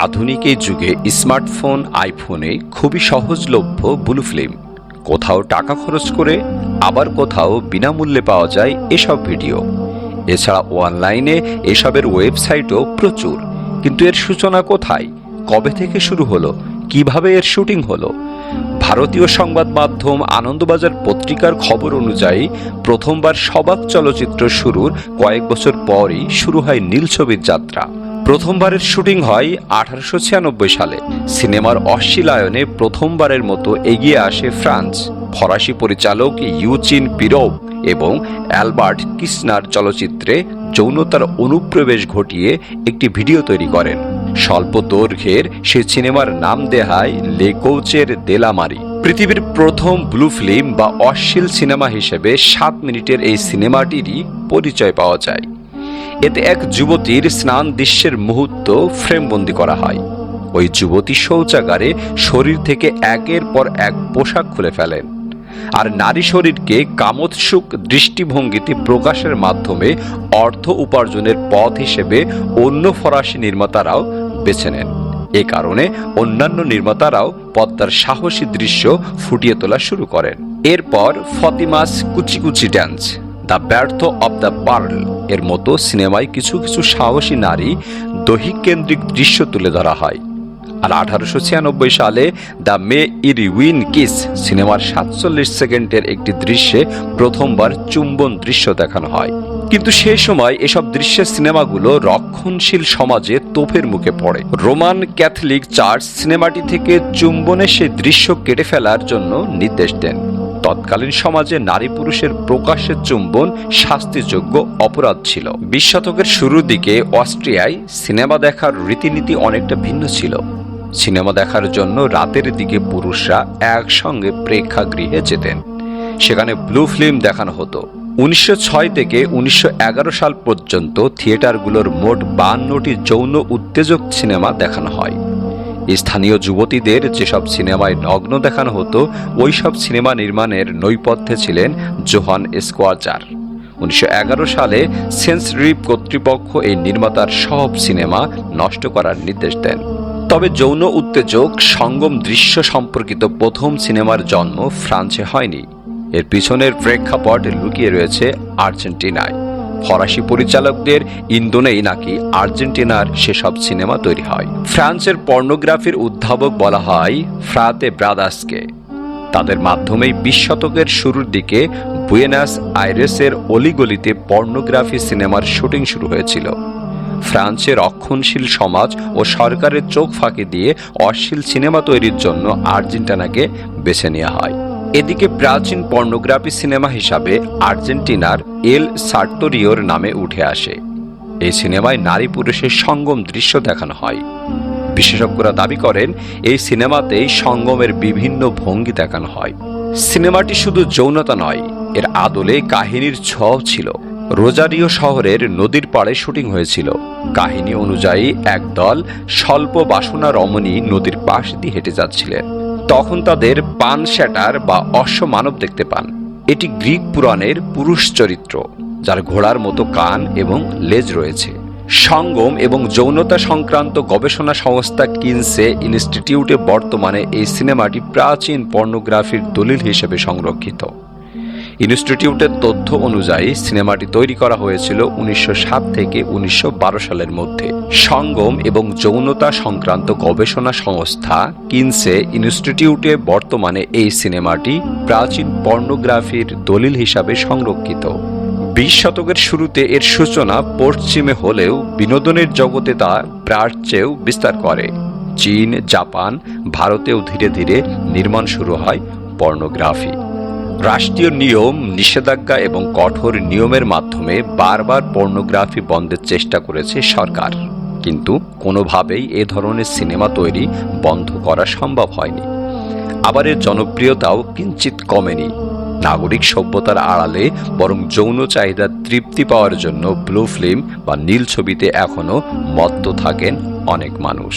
আধুনিক এই যুগে স্মার্টফোন আইফোনে খুবই সহজলভ্য ব্লু ফিল্ম, কোথাও টাকা খরচ করে আবার কোথাও বিনামূল্যে পাওয়া যায় এসব ভিডিও। এছাড়া অনলাইনে এসবের ওয়েবসাইটও প্রচুর। কিন্তু এর সূচনা কোথায়, কবে থেকে শুরু হলো, কিভাবে এর শুটিং হলো? ভারতীয় সংবাদ মাধ্যম আনন্দবাজার পত্রিকার খবর অনুযায়ী প্রথমবার সবাক চলচ্চিত্র শুরুর কয়েক বছর পরই শুরু হয় নীল ছবির যাত্রা। প্রথমবারের শুটিং হয় 1896 সালে। সিনেমার অশ্লীলায়নে প্রথমবারের মতো এগিয়ে আসে ফ্রান্স। ফরাসি পরিচালক ইউচিন পিরোভ এবং অ্যালবার্ট কিসনার চলচ্চিত্রে যৌনতার অনুপ্রবেশ ঘটিয়ে একটি ভিডিও তৈরি করেন। স্বল্প দৈর্ঘ্যের সে সিনেমার নাম দেয়া হয় লে কৌচের দেলামারি। পৃথিবীর প্রথম ব্লু ফিল্ম বা অশ্লীল সিনেমা হিসেবে 7 মিনিটের এই সিনেমাটিরই পরিচয় পাওয়া যায়। এতে এক যুবতীর স্নান দৃশ্যের মুহূর্ত ফ্রেমবন্দি করা হয়। ওই যুবতী শৌচাগারে শরীর থেকে একের পর এক পোশাক খুলে ফেলেন, আর নারী শরীরকে কামোৎসুক দৃষ্টিভঙ্গিতে প্রকাশের মাধ্যমে অর্থ উপার্জনের পথ হিসেবে অন্য ফরাসি নির্মাতারাও বেছে নেন। এ কারণে অন্যান্য নির্মাতারাও পদ্মার সাহসী দৃশ্য ফুটিয়ে তোলা শুরু করেন। এরপর ফতিমাস কুচি কুচি ড্যান্স, দ্য ব্যর্থ অব দ্য পার্ল এর মতো সিনেমায় কিছু কিছু সাহসী নারী দৈহিক কেন্দ্রিক দৃশ্য তুলে ধরা হয়। আর 1896 সালে দ্য মে ইরউইন কিস সিনেমার 47 সেকেন্ডের একটি দৃশ্যে প্রথমবার চুম্বন দৃশ্য দেখানো হয়। কিন্তু সেই সময় এসব দৃশ্যের সিনেমাগুলো রক্ষণশীল সমাজে তোপের মুখে পড়ে। রোমান ক্যাথলিক চার্চ সিনেমাটি থেকে চুম্বনের সেই দৃশ্য কেটে ফেলার জন্য নির্দেশ দেন। তৎকালীন সমাজে নারী পুরুষের প্রকাশ্যে চুম্বন শাস্তিযোগ্য অপরাধ ছিল। 20 শতকের শুরুর দিকে অস্ট্রিয়ায় সিনেমা দেখার রীতিনীতি অনেকটা ভিন্ন ছিল। সিনেমা দেখার জন্য রাতের দিকে পুরুষরা একসঙ্গে প্রেক্ষাগৃহে যেতেন। সেখানে ব্লু ফিল্ম দেখানো হতো। 1906 থেকে 1911 সাল পর্যন্ত থিয়েটারগুলোর মোট 52টি যৌন উত্তেজক সিনেমা দেখানো হয়। স্থানীয় যুবতীদের যেসব সিনেমায় নগ্ন দেখানো হতো, ওই সব সিনেমা নির্মাণের নৈপথ্যে ছিলেন জোহান স্কোয়াজার। 1911 সালে সেন্সরিভ কর্তৃপক্ষ এই নির্মাতার সব সিনেমা নষ্ট করার নির্দেশ দেন। তবে যৌন উত্তেজক সঙ্গম দৃশ্য সম্পর্কিত প্রথম সিনেমার জন্ম ফ্রান্সে হয়নি। এর পিছনের প্রেক্ষাপট লুকিয়ে রয়েছে আর্জেন্টিনায়। ফরাসি পরিচালকদের ইন্ধনেই নাকি আর্জেন্টিনার সেসব সিনেমা তৈরি হয়। ফ্রান্সের পর্নোগ্রাফির উদ্ভাবক বলা হয় ফ্রাতে ব্রাদার্সকে। তাদের মাধ্যমেই 20 শতকের শুরুর দিকে বুয়েনাস আইরেসের অলিগলিতে পর্নোগ্রাফি সিনেমার শুটিং শুরু হয়েছিল। ফ্রান্সের রক্ষণশীল সমাজ ও সরকারের চোখ ফাঁকি দিয়ে অশ্লীল সিনেমা তৈরির জন্য আর্জেন্টিনাকে বেছে নেওয়া হয়। এদিকে প্রাচীন পর্নোগ্রাফি সিনেমা হিসাবে আর্জেন্টিনার এল সার্টোরিওর নামে উঠে আসে। এই সিনেমায় নারী পুরুষের সঙ্গম দৃশ্য দেখানো হয়। বিশেষজ্ঞরা দাবি করেন এই সিনেমাতেই সঙ্গমের বিভিন্ন ভঙ্গি দেখানো হয়। সিনেমাটি শুধু যৌনতা নয়, এর আদলে কাহিনীর ছোঁয়াও ছিল। রোজারিও শহরের নদীর পাড়ে শুটিং হয়েছিল। কাহিনী অনুযায়ী একদল স্বল্প বাসনা রমণী নদীর পাশ দিয়ে হেঁটে যাচ্ছিলেন। তখন তাদের পান শ্যাটার বা অশ্ব মানব দেখতে পান। এটি গ্রিক পুরাণের পুরুষ চরিত্র, যার ঘোড়ার মতো কান এবং লেজ রয়েছে। সঙ্গম এবং যৌনতা সংক্রান্ত গবেষণা সংস্থা কিনসে ইনস্টিটিউটে বর্তমানে এই সিনেমাটি প্রাচীন পর্নোগ্রাফির দলিল হিসেবে সংরক্ষিত। ইনস্টিটিউটের তথ্য অনুযায়ী সিনেমাটি তৈরি করা হয়েছিল 1907 থেকে 1912 সালের মধ্যে। সঙ্গম এবং যৌনতা সংক্রান্ত গবেষণা সংস্থা কিনসে ইনস্টিটিউটে বর্তমানে এই সিনেমাটি প্রাচীন পর্নোগ্রাফির দলিল হিসাবে সংরক্ষিত। 20 শতকের শুরুতে এর সূচনা পশ্চিমে হলেও বিনোদনের জগতে তা প্রাচ্যেও বিস্তার করে। চীন, জাপান, ভারতেও ধীরে ধীরে নির্মাণ শুরু হয় পর্নোগ্রাফি। রাষ্ট্রীয় নিয়ম, নিষেধাজ্ঞা এবং কঠোর নিয়মের মাধ্যমে বারবার পর্নোগ্রাফি বন্ধের চেষ্টা করেছে সরকার, কিন্তু কোনোভাবেই এ ধরনের সিনেমা তৈরি বন্ধ করা সম্ভব হয়নি। আবার এর জনপ্রিয়তাও কিঞ্চিত কমেনি। নাগরিক সভ্যতার আড়ালে বরং যৌন চাহিদার তৃপ্তি পাওয়ার জন্য ব্লু ফিল্ম বা নীল ছবিতে এখনও মত্ত থাকেন অনেক মানুষ।